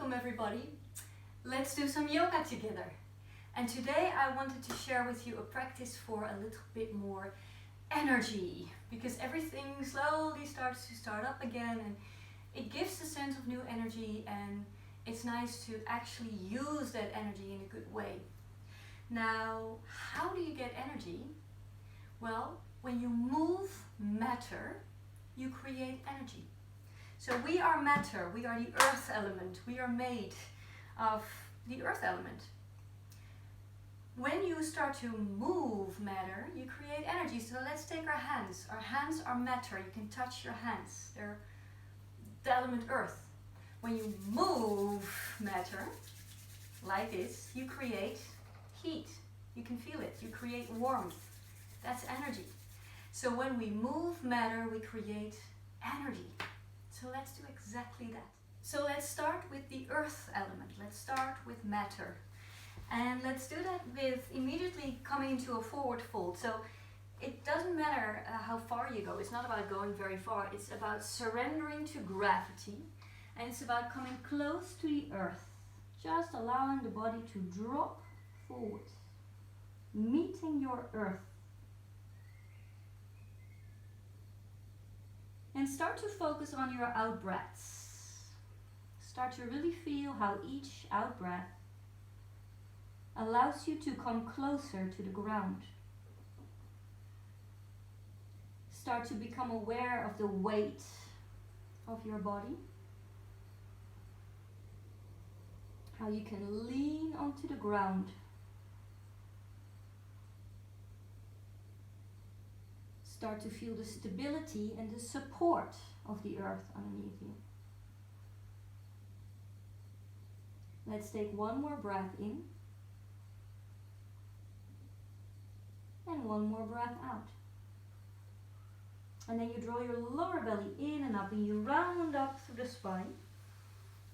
Welcome everybody. Let's do some yoga together. And today I wanted to share with you a practice for a little bit more energy, because everything slowly starts to start up again and it gives a sense of new energy, and it's nice to actually use that energy in a good way. Now, how do you get energy? Well, when you move matter, you create energy. So we are matter, we are the earth element, we are made of the earth element. When you start to move matter, you create energy. So let's take our hands. Our hands are matter, you can touch your hands. They're the element earth. When you move matter, like this, you create heat. You can feel it, you create warmth. That's energy. So when we move matter, we create energy. So let's do exactly that. So let's start with the earth element. Let's start with matter. And let's do that with immediately coming into a forward fold. So it doesn't matter how far you go. It's not about going very far. It's about surrendering to gravity. And it's about coming close to the earth. Just allowing the body to drop forward. Meeting your earth. And start to focus on your out breaths. Start to really feel how each out breath allows you to come closer to the ground. Start to become aware of the weight of your body. How you can lean onto the ground. Start to feel the stability and the support of the earth underneath you. Let's take one more breath in. And one more breath out. And then you draw your lower belly in and up, and you round up through the spine.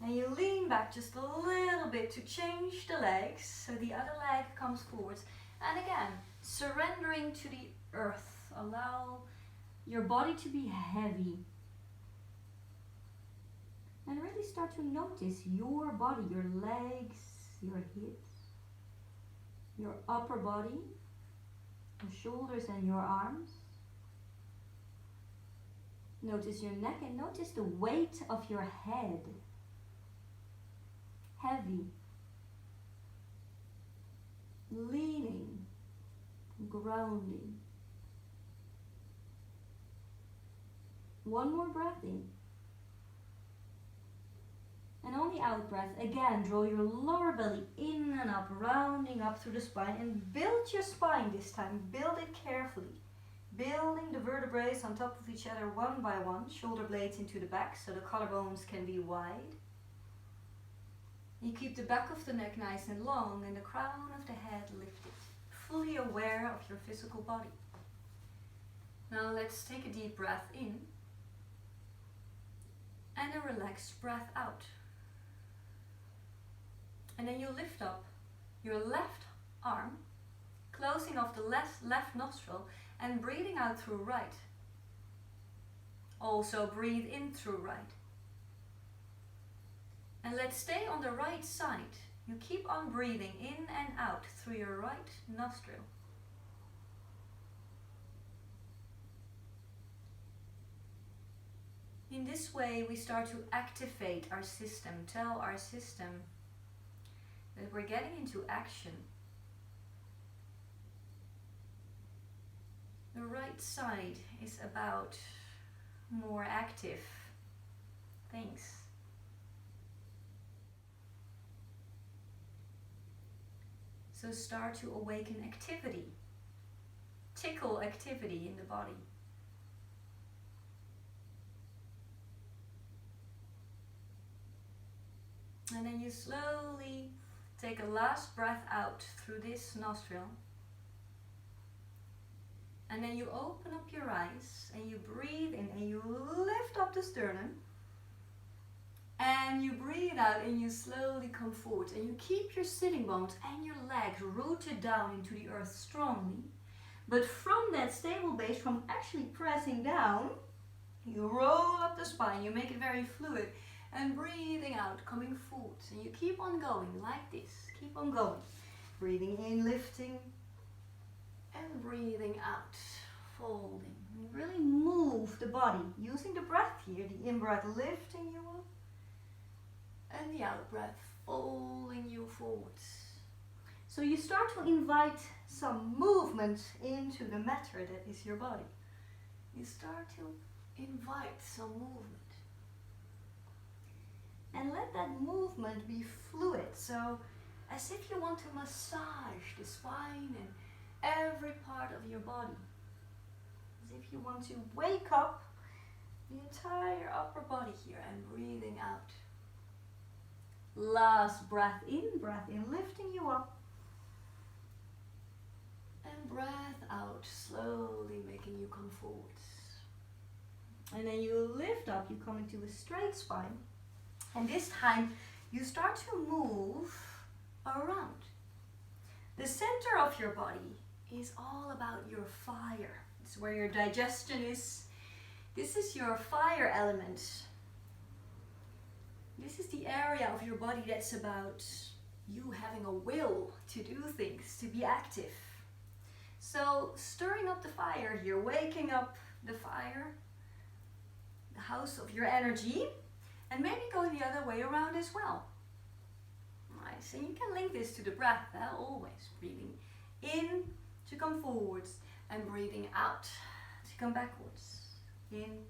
And you lean back just a little bit to change the legs, so the other leg comes forwards. And again, surrendering to the earth. Allow your body to be heavy. And really start to notice your body, your legs, your hips, your upper body, your shoulders and your arms. Notice your neck and notice the weight of your head. Heavy. Leaning. Grounding. One more breath in. And on the out breath, again, draw your lower belly in and up, rounding up through the spine, and build your spine this time. Build it carefully. Building the vertebrae on top of each other one by one, shoulder blades into the back so the collarbones can be wide. You keep the back of the neck nice and long and the crown of the head lifted, fully aware of your physical body. Now let's take a deep breath in. And a relaxed breath out. And then you lift up your left arm, closing off the left nostril and breathing out through right. Also breathe in through right. And let's stay on the right side. You keep on breathing in and out through your right nostril. In this way, we start to activate our system, tell our system that we're getting into action. The right side is about more active things. So start to awaken activity, tickle activity in the body. And then you slowly take a last breath out through this nostril. And then you open up your eyes and you breathe in and you lift up the sternum. And you breathe out and you slowly come forward. And you keep your sitting bones and your legs rooted down into the earth strongly. But from that stable base, from actually pressing down, you roll up the spine, you make it very fluid. And breathing out, coming forward. And you keep on going like this. Keep on going. Breathing in, lifting. And breathing out, folding. And really move the body. Using the breath here. The in-breath lifting you up. And the out-breath folding you forwards. So you start to invite some movement into the matter that is your body. You start to invite some movement. And let that movement be fluid. So as if you want to massage the spine and every part of your body. As if you want to wake up the entire upper body here and breathing out. Last breath in, lifting you up. And breath out, slowly making you come forwards. And then you lift up, you come into a straight spine. And this time you start to move around. The center of your body is all about your fire. It's where your digestion is. This is your fire element. This is the area of your body that's about you having a will to do things, to be active. So stirring up the fire here, waking up the fire, the house of your energy, and maybe going the other way around as well. Nice, and you can link this to the breath, always breathing in to come forwards and breathing out to come backwards. In,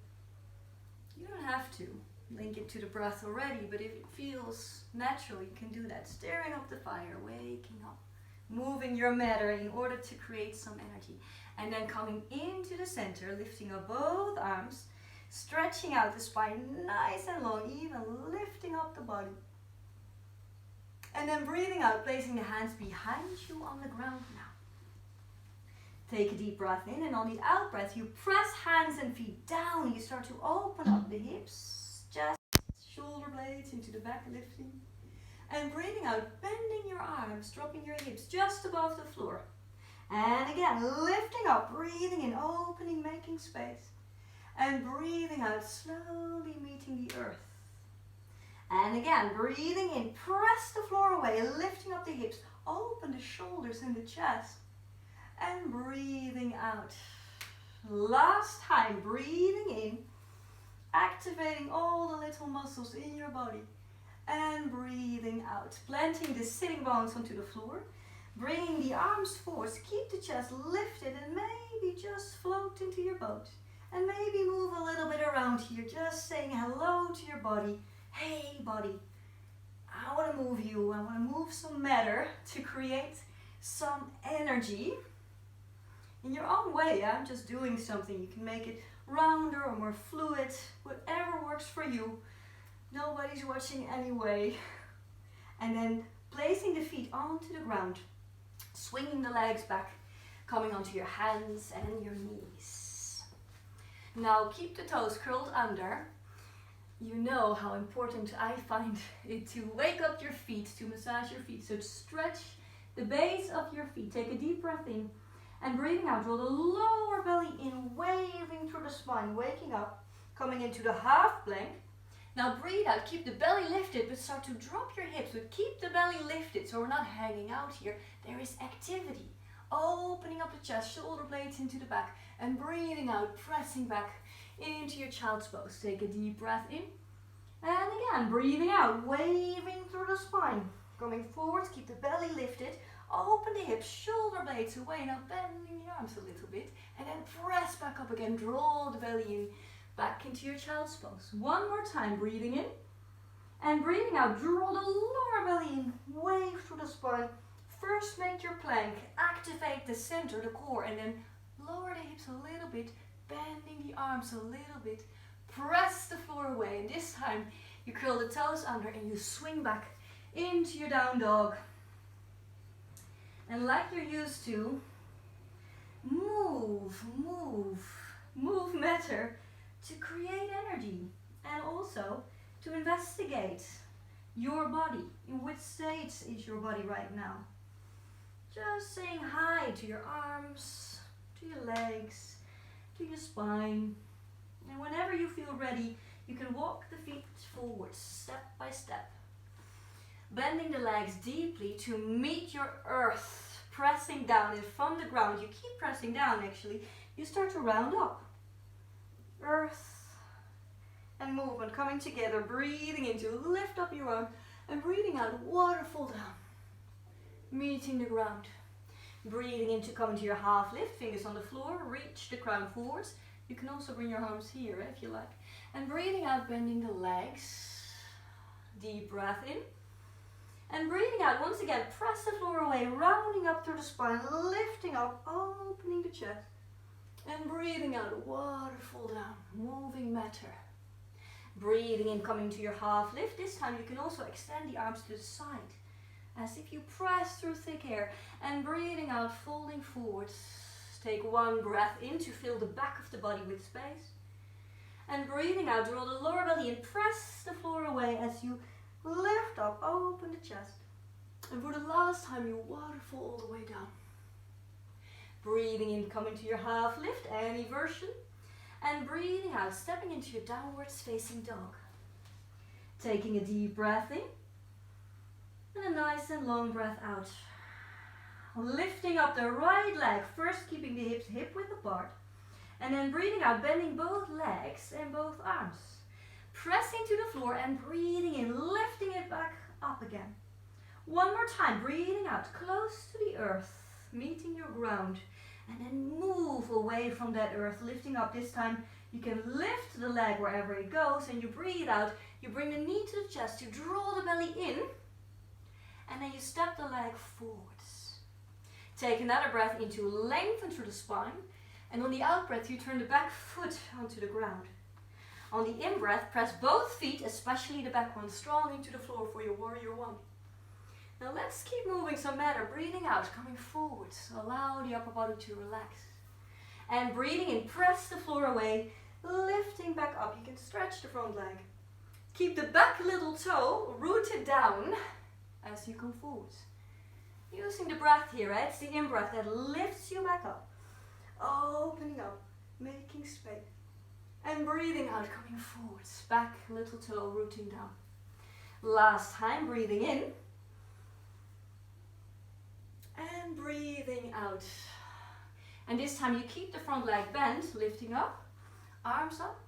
you don't have to link it to the breath already, but if it feels natural, you can do that. Stirring up the fire, waking up, moving your matter in order to create some energy. And then coming into the center, lifting up both arms, stretching out the spine nice and long, even lifting up the body. And then breathing out, placing the hands behind you on the ground now. Take a deep breath in, and on the out breath, you press hands and feet down. You start to open up the hips, chest, shoulder blades into the back, lifting. And breathing out, bending your arms, dropping your hips just above the floor. And again, lifting up, breathing in, opening, making space. And breathing out, slowly meeting the earth. And again, breathing in, press the floor away, lifting up the hips, open the shoulders and the chest. And breathing out. Last time, breathing in, activating all the little muscles in your body. And breathing out, planting the sitting bones onto the floor, bringing the arms forward, keep the chest lifted and maybe just float into your boat. And maybe move a little bit around here, just saying hello to your body. Hey body, I want to move you, I want to move some matter to create some energy. In your own way, I'm just doing something. You can make it rounder or more fluid, whatever works for you. Nobody's watching anyway. And then placing the feet onto the ground, swinging the legs back, coming onto your hands and your knees. Now keep the toes curled under. You know how important I find it to wake up your feet, to massage your feet. So stretch the base of your feet. Take a deep breath in and breathing out. Draw the lower belly in, waving through the spine, waking up, coming into the half plank. Now breathe out, keep the belly lifted, but start to drop your hips, but keep the belly lifted so we're not hanging out here. There is activity. Opening up the chest, shoulder blades into the back, and breathing out, pressing back into your child's pose. Take a deep breath in, and again, breathing out, waving through the spine. Going forwards, keep the belly lifted, open the hips, shoulder blades away, now bending the arms a little bit, and then press back up again, draw the belly in, back into your child's pose. One more time, breathing in, and breathing out, draw the lower belly in, wave through the spine. First make your plank, activate the center, the core, and then lower the hips a little bit, bending the arms a little bit, press the floor away, and this time you curl the toes under and you swing back into your down dog. And like you're used to, move matter to create energy and also to investigate your body. In which state is your body right now? Just saying hi to your arms, to your legs, to your spine. And whenever you feel ready, You can walk the feet forward, step by step. Bending the legs deeply to meet your earth, pressing down. And from the ground, you keep pressing down actually, you start to round up. Earth and movement coming together, breathing into, lift up your arm, and breathing out, waterfall down. Meeting the ground. Breathing into, coming to your half lift, fingers on the floor, reach the crown forwards. You can also bring your arms here if you like. And breathing out, bending the legs. Deep breath in. And breathing out, once again, press the floor away, rounding up through the spine, lifting up, opening the chest. And breathing out, waterfall down, moving matter. Breathing in, coming to your half lift. This time you can also extend the arms to the side, as if you press through thick air. And breathing out, folding forwards. Take one breath in to fill the back of the body with space. And breathing out, draw the lower belly in, press the floor away as you lift up, open the chest. And for the last time, you waterfall all the way down. Breathing in, coming to your half lift, any version. And breathing out, stepping into your downwards facing dog. Taking a deep breath in. And a nice and long breath out. Lifting up the right leg, first keeping the hips hip-width apart. And then breathing out, bending both legs and both arms. Pressing to the floor and breathing in, lifting it back up again. One more time, breathing out, close to the earth, meeting your ground. And then move away from that earth, lifting up. This time you can lift the leg wherever it goes, and you breathe out. You bring the knee to the chest, you draw the belly in, and then you step the leg forwards. Take another breath in to lengthen through the spine, and on the out breath you turn the back foot onto the ground. On the in breath, press both feet, especially the back one, strong into the floor for your warrior one. Now let's keep moving some matter. Breathing out, coming forwards. Allow the upper body to relax. And breathing in, press the floor away, lifting back up. You can stretch the front leg. Keep the back little toe rooted down as you come forwards. Using the breath here, right? It's the in breath that lifts you back up. Opening up, making space. And breathing out, coming forwards. Back little toe rooting down. Last time, breathing in. And breathing out. And this time you keep the front leg bent, lifting up, arms up,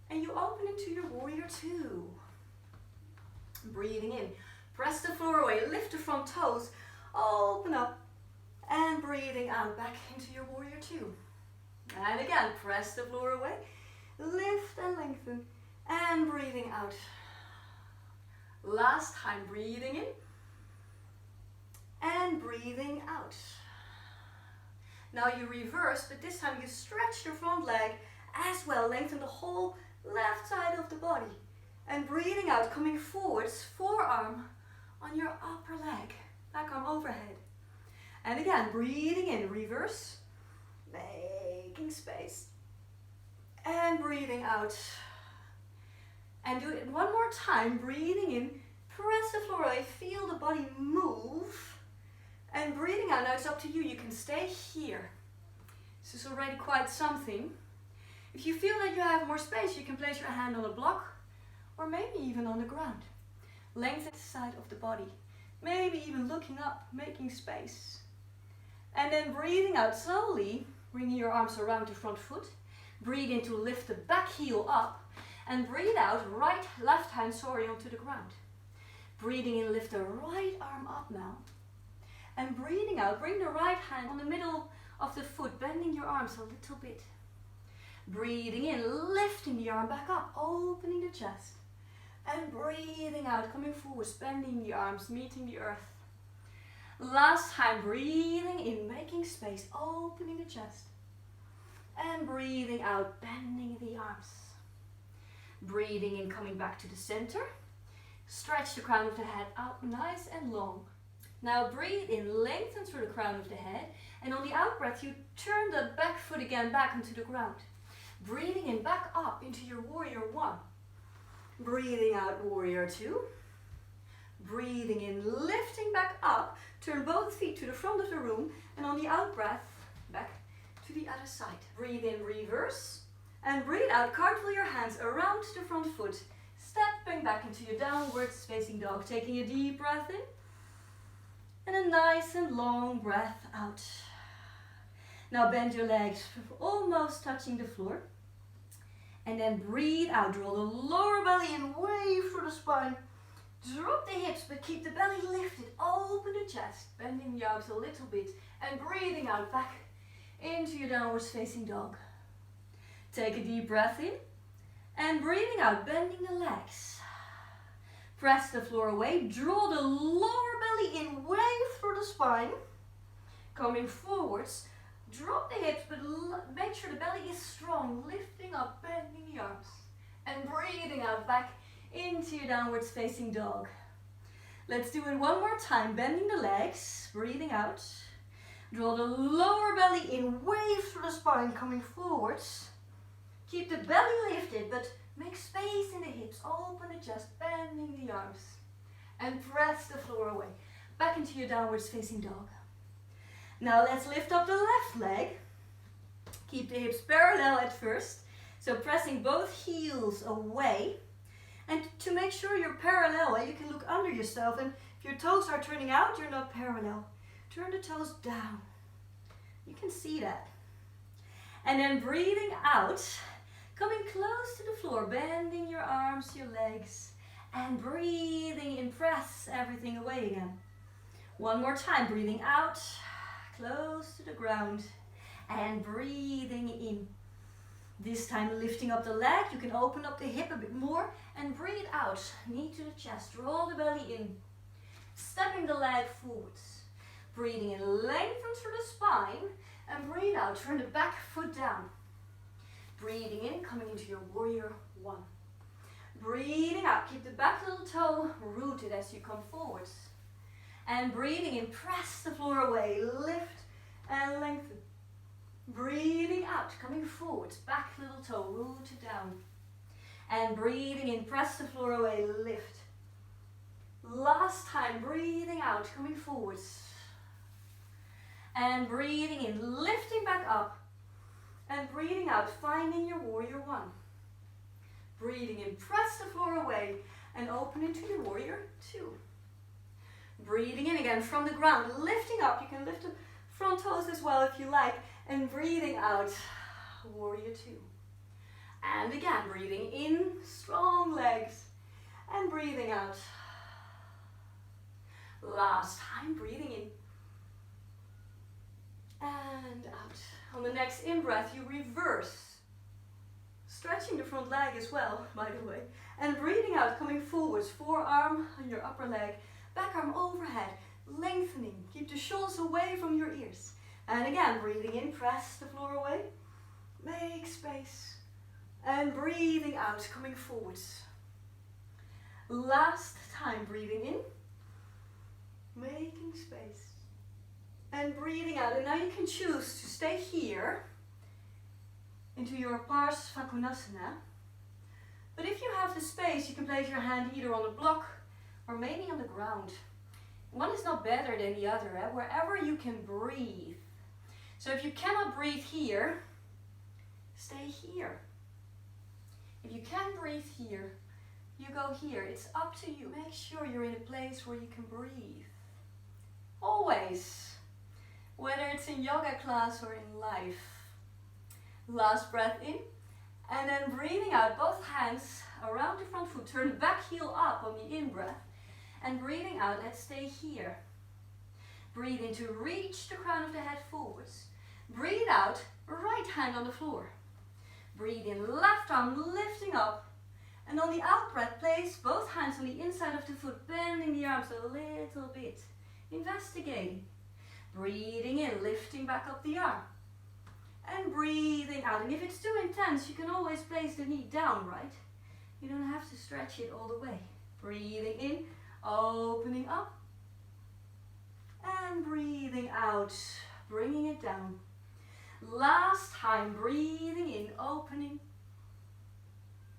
and you open into your warrior two. Breathing in, press the floor away, lift the front toes, open up, and breathing out back into your warrior two. And again, press the floor away, lift and lengthen, and breathing out. Last time, breathing in, and breathing out. Now you reverse, but this time you stretch the front leg as well, lengthen the whole left side of the body. And breathing out, coming forwards, forearm on your upper leg, back arm overhead. And again, breathing in, reverse, making space. And breathing out. And do it one more time, breathing in, press the floor away, feel the body move. And breathing out, now it's up to you, you can stay here. This is already quite something. If you feel that you have more space, you can place your hand on a block, or maybe even on the ground. Lengthen the side of the body, maybe even looking up, making space. And then breathing out slowly, bringing your arms around the front foot. Breathe in to lift the back heel up, and breathe out, left hand onto the ground. Breathing in, lift the right arm up now. And breathing out, bring the right hand on the middle of the foot, bending your arms a little bit. Breathing in, lifting the arm back up, opening the chest. And breathing out, coming forward, bending the arms, meeting the earth. Last time, breathing in, making space, opening the chest. And breathing out, bending the arms. Breathing in, coming back to the center. Stretch the crown of the head out nice and long. Now breathe in, lengthen through the crown of the head, and on the out breath you turn the back foot again back onto the ground. Breathing in, back up into your warrior one. Breathing out, warrior two. Breathing in, lifting back up, turn both feet to the front of the room, and on the out breath, back to the other side. Breathe in, reverse, And breathe out, cartwheel your hands around the front foot, stepping back into your downwards facing dog, taking a deep breath in, and a nice and long breath out. Now bend your legs, almost touching the floor. And then breathe out, draw the lower belly in, wave through the spine. Drop the hips, but keep the belly lifted, open the chest, bending the arms a little bit, and breathing out back into your downwards facing dog. Take a deep breath in, and breathing out, bending the legs. Press the floor away, draw the lower belly in, wave through the spine. Coming forwards, drop the hips, but make sure the belly is strong, lifting up, bending the arms. And breathing out back into your downwards facing dog. Let's do it one more time, bending the legs, breathing out. Draw the lower belly in, wave through the spine, coming forwards. Keep the belly lifted, but make space in the hips, open the chest, bending the arms. And press the floor away, back into your downwards facing dog. Now let's lift up the left leg. Keep the hips parallel at first, so pressing both heels away. And to make sure you're parallel, you can look under yourself, and if your toes are turning out, you're not parallel. Turn the toes down. You can see that. And then breathing out, coming close to the floor, bending your arms, your legs, and breathing in, press everything away again. One more time, breathing out, close to the ground, and breathing in. This time lifting up the leg, you can open up the hip a bit more and breathe out, knee to the chest, draw the belly in, stepping the leg forwards, breathing in, lengthen through the spine, and breathe out, turn the back foot down, breathing in, coming into your warrior one, breathing out, keep the back little toe rooted as you come forwards, and breathing in, press the floor away, lift and lengthen. Breathing out, coming forwards, back little toe, rooted down. And breathing in, press the floor away, lift. Last time, breathing out, coming forwards. And breathing in, lifting back up. And breathing out, finding your warrior one. Breathing in, press the floor away, and open into your warrior two. Breathing in again from the ground, lifting up. You can lift the front toes as well if you like. And breathing out, warrior two. And again, breathing in, strong legs. And breathing out. Last time, breathing in. And out. On the next in-breath, you reverse. Stretching the front leg as well, by the way. And breathing out, coming forwards. Forearm on your upper leg. Back arm overhead, lengthening. Keep the shoulders away from your ears. And again, breathing in, press the floor away. Make space. And breathing out, coming forwards. Last time, breathing in. Making space. And breathing out. And now you can choose to stay here into your Parsvakonasana. But if you have the space, you can place your hand either on a block or maybe on the ground. One is not better than the other, wherever you can breathe. So if you cannot breathe here, stay here. If you can breathe here, you go here. It's up to you. Make sure you're in a place where you can breathe. Always. Whether it's in yoga class or in life. Last breath in. And then breathing out, both hands around the front foot. Turn the back heel up on the in-breath. And breathing out, let's stay here. Breathe in to reach the crown of the head forwards. Breathe out, right hand on the floor. Breathe in, left arm lifting up. And on the out breath, place both hands on the inside of the foot, bending the arms a little bit. Investigating. Breathing in, lifting back up the arm. And breathing out. And if it's too intense, you can always place the knee down, right? You don't have to stretch it all the way. Breathing in, opening up. And breathing out, bringing it down. Last time, breathing in, opening.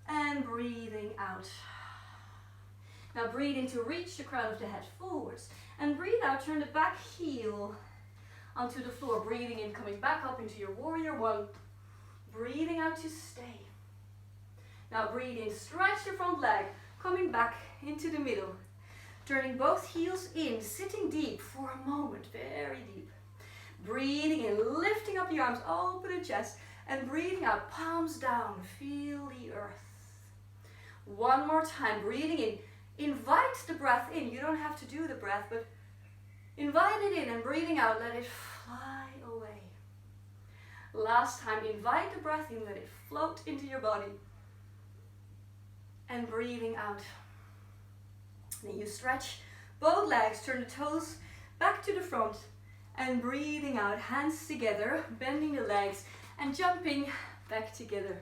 And breathing out. Now breathe in to reach the crown of the head forwards. And breathe out, turn the back heel onto the floor. Breathing in, coming back up into your warrior one. Breathing out to stay. Now breathe in, stretch the front leg, coming back into the middle. Turning both heels in, sitting deep for a moment, very deep. Breathing in, lifting up the arms, open the chest, and breathing out, palms down, feel the earth. One more time, breathing in, invite the breath in. You don't have to do the breath, but invite it in, and breathing out, let it fly away. Last time, invite the breath in, let it float into your body. And breathing out. Then you stretch both legs, turn the toes back to the front, and breathing out, hands together, bending the legs, and jumping back together.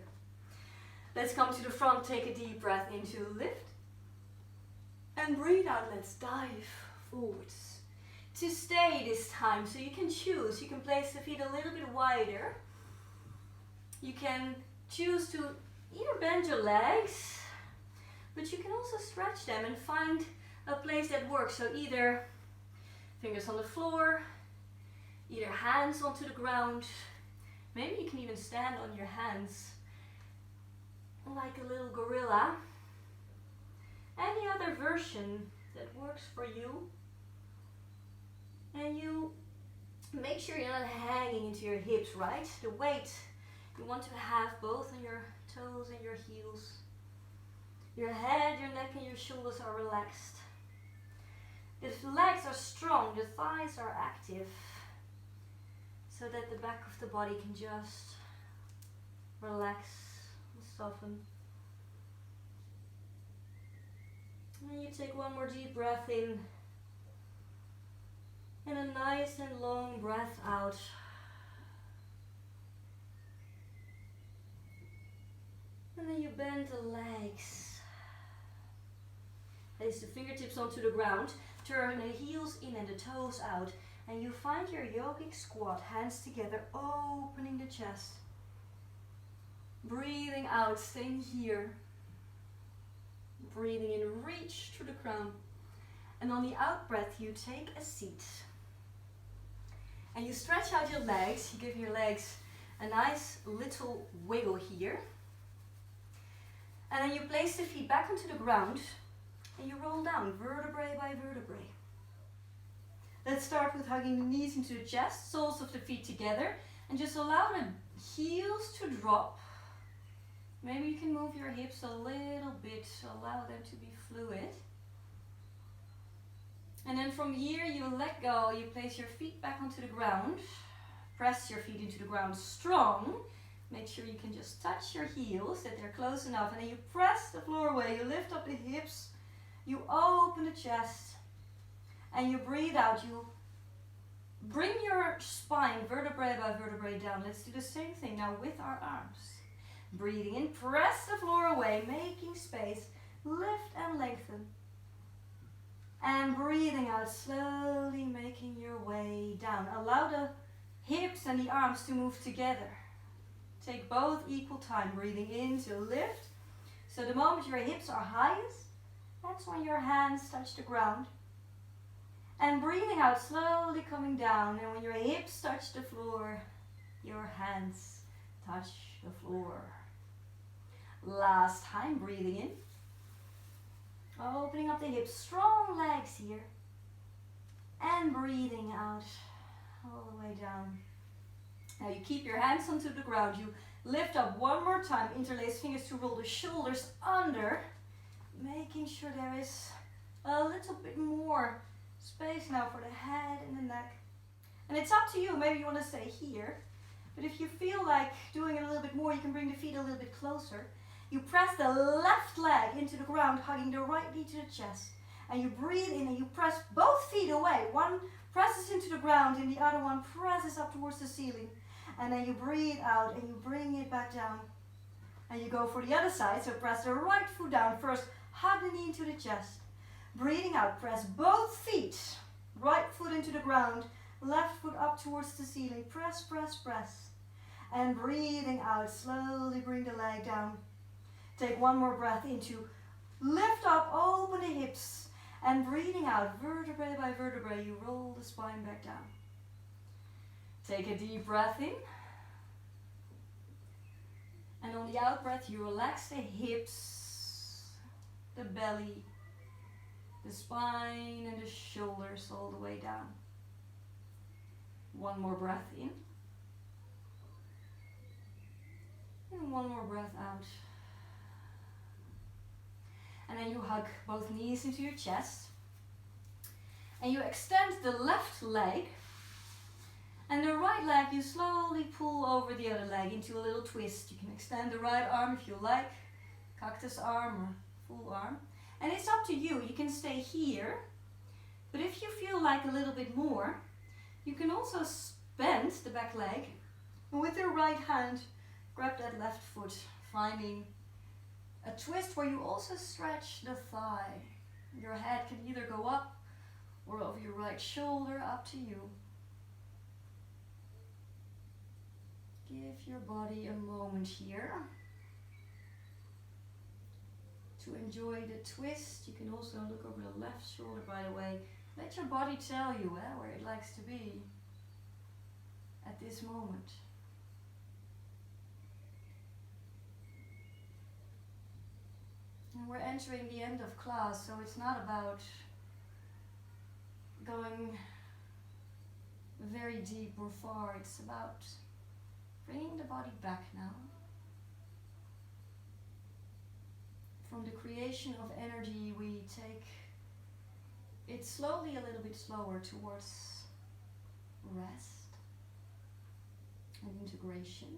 Let's come to the front, take a deep breath into lift. And breathe out, let's dive forwards. To stay this time, so you can choose. You can place the feet a little bit wider. You can choose to either bend your legs, but you can also stretch them and find a place that works. So either fingers on the floor, either hands onto the ground. Maybe you can even stand on your hands like a little gorilla. Any other version that works for you. And you make sure you're not hanging into your hips, right? The weight you want to have both on your toes and your heels. Your head, your neck, and your shoulders are relaxed. The legs are strong, the thighs are active, so that the back of the body can just relax and soften. And you take one more deep breath in, and a nice and long breath out. And then you bend the legs. Place the fingertips onto the ground, turn the heels in and the toes out, and you find your yogic squat, hands together, opening the chest. Breathing out, staying here. Breathing in, reach through the crown. And on the out breath, you take a seat. And you stretch out your legs, you give your legs a nice little wiggle here. And then you place the feet back onto the ground and you roll down vertebrae by vertebrae. Let's start with hugging the knees into the chest, soles of the feet together, and just allow the heels to drop. Maybe you can move your hips a little bit, allow them to be fluid. And then from here you let go, you place your feet back onto the ground, press your feet into the ground strong. Make sure you can just touch your heels, that they're close enough, and then you press the floor away, you lift up the hips, you open the chest, and you breathe out. You bring your spine vertebrae by vertebrae down. Let's do the same thing now with our arms. Breathing in, press the floor away, making space, lift and lengthen. And breathing out, slowly making your way down. Allow the hips and the arms to move together. Take both equal time, breathing in to lift. So the moment your hips are highest, that's when your hands touch the ground. And breathing out, slowly coming down. And when your hips touch the floor, your hands touch the floor. Last time, breathing in. Opening up the hips, strong legs here. And breathing out, all the way down. Now you keep your hands onto the ground. You lift up one more time, interlace fingers to roll the shoulders under. Making sure there is a little bit more space now for the head and the neck. And it's up to you, maybe you want to stay here. But if you feel like doing it a little bit more, you can bring the feet a little bit closer. You press the left leg into the ground, hugging the right knee to the chest. And you breathe in and you press both feet away. One presses into the ground and the other one presses up towards the ceiling. And then you breathe out and you bring it back down. And you go for the other side, so press the right foot down. First, hug the knee into the chest. Breathing out, press both feet. Right foot into the ground, left foot up towards the ceiling. Press, press, press. And breathing out, slowly bring the leg down. Take one more breath in to lift up, open the hips. And breathing out, vertebrae by vertebrae, you roll the spine back down. Take a deep breath in. And on the out breath, you relax the hips, the belly, the spine and the shoulders all the way down. One more breath in. And one more breath out. And then you hug both knees into your chest. And you extend the left leg. And the right leg you slowly pull over the other leg into a little twist. You can extend the right arm if you like. Cactus arm or full arm. And it's up to you. You can stay here. But if you feel like a little bit more, you can also bend the back leg. And with your right hand, grab that left foot, finding a twist where you also stretch the thigh. Your head can either go up or over your right shoulder, up to you. Give your body a moment here to enjoy the twist. You can also look over the left shoulder, by the way. Let your body tell you where it likes to be at this moment. And we're entering the end of class, so it's not about going very deep or far. It's about bringing the body back now. From the creation of energy, we take it slowly, a little bit slower towards rest and integration.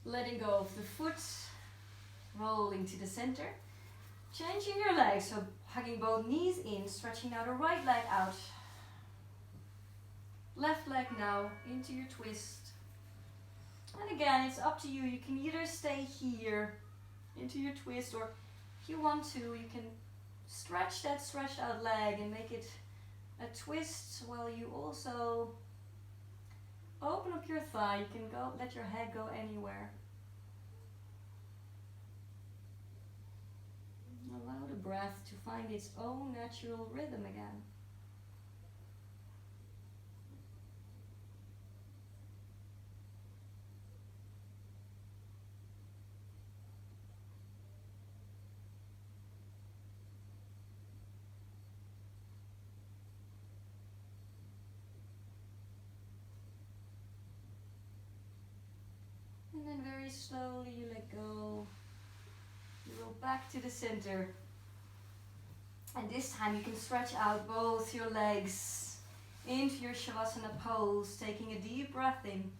Letting go of the foot, rolling to the center. Changing your legs, so hugging both knees in, stretching now the right leg out. Left leg now into your twist. And again, it's up to you. You can either stay here into your twist, or if you want to, you can stretch that stretched out leg and make it a twist while you also open up your thigh. You can go, let your head go anywhere. Allow the breath to find its own natural rhythm again. And then very slowly you let go. You roll back to the center. And this time you can stretch out both your legs into your Shavasana pose, taking a deep breath in.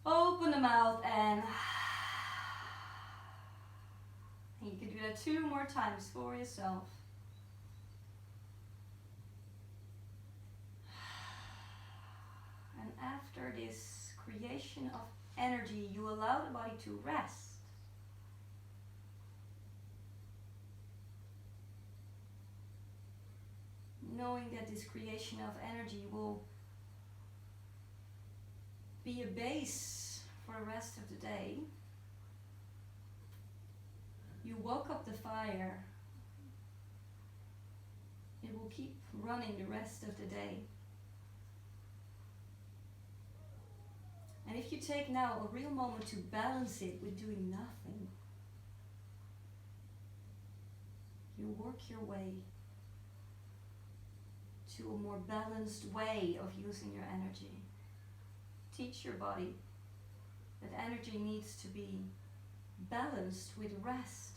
Open the mouth and you can do that 2 more times for yourself. And after this creation of energy, you allow the body to rest. Knowing that this creation of energy will be a base for the rest of the day. You woke up the fire. It will keep running the rest of the day. And if you take now a real moment to balance it with doing nothing, you work your way to a more balanced way of using your energy. Teach your body that energy needs to be balanced with rest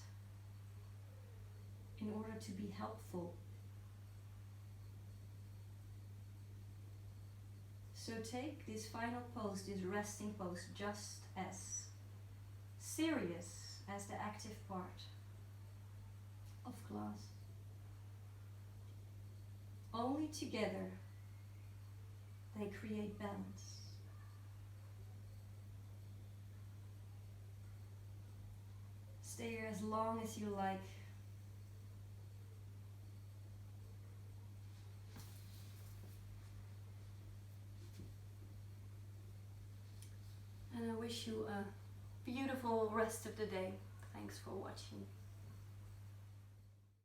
in order to be helpful. So take this final pose, this resting pose, just as serious as the active part of class. Only together they create balance. Stay here as long as you like. And I wish you a beautiful rest of the day. Thanks for watching.